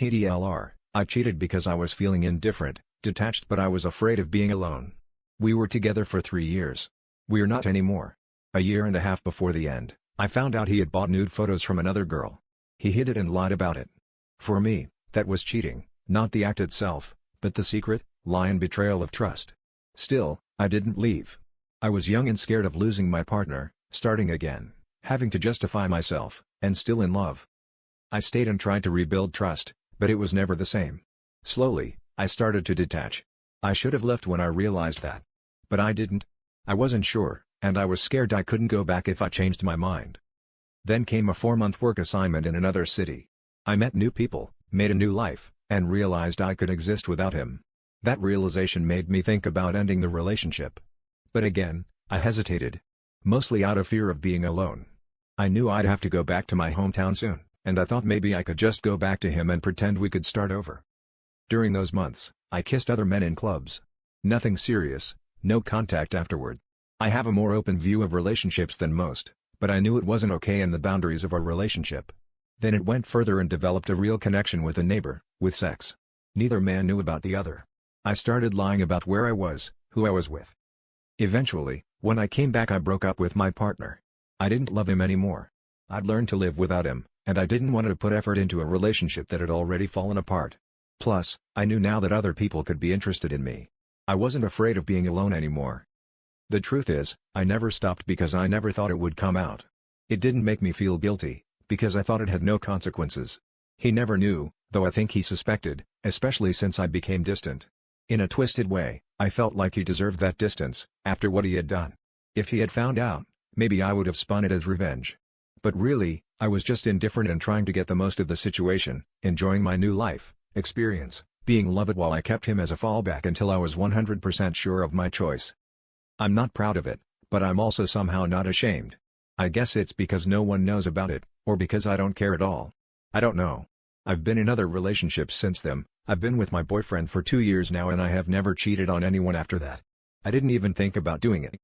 TDLR, I cheated because I was feeling indifferent, detached, but I was afraid of being alone. We were together for 3 years. We're not anymore. A year and a half before the end, I found out he had bought nude photos from another girl. He hid it and lied about it. For me, that was cheating, not the act itself, but the secret, lie and betrayal of trust. Still, I didn't leave. I was young and scared of losing my partner, starting again, having to justify myself, and still in love. I stayed and tried to rebuild trust, but it was never the same. Slowly, I started to detach. I should have left when I realized that. But I didn't. I wasn't sure, and I was scared I couldn't go back if I changed my mind. Then came a 4-month work assignment in another city. I met new people, made a new life, and realized I could exist without him. That realization made me think about ending the relationship. But again, I hesitated. Mostly out of fear of being alone. I knew I'd have to go back to my hometown soon, and I thought maybe I could just go back to him and pretend we could start over. During those months, I kissed other men in clubs. Nothing serious, no contact afterward. I have a more open view of relationships than most, but I knew it wasn't okay in the boundaries of our relationship. Then it went further and developed a real connection with a neighbor, with sex. Neither man knew about the other. I started lying about where I was, who I was with. Eventually, when I came back, I broke up with my partner. I didn't love him anymore. I'd learned to live without him, and I didn't want to put effort into a relationship that had already fallen apart. Plus, I knew now that other people could be interested in me. I wasn't afraid of being alone anymore. The truth is, I never stopped because I never thought it would come out. It didn't make me feel guilty, because I thought it had no consequences. He never knew, though I think he suspected, especially since I became distant. In a twisted way, I felt like he deserved that distance, after what he had done. If he had found out, maybe I would have spun it as revenge. But really, I was just indifferent and trying to get the most of the situation, enjoying my new life, experience, being loved while I kept him as a fallback until I was 100% sure of my choice. I'm not proud of it, but I'm also somehow not ashamed. I guess it's because no one knows about it, or because I don't care at all. I don't know. I've been in other relationships since then. I've been with my boyfriend for 2 years now and I have never cheated on anyone after that. I didn't even think about doing it.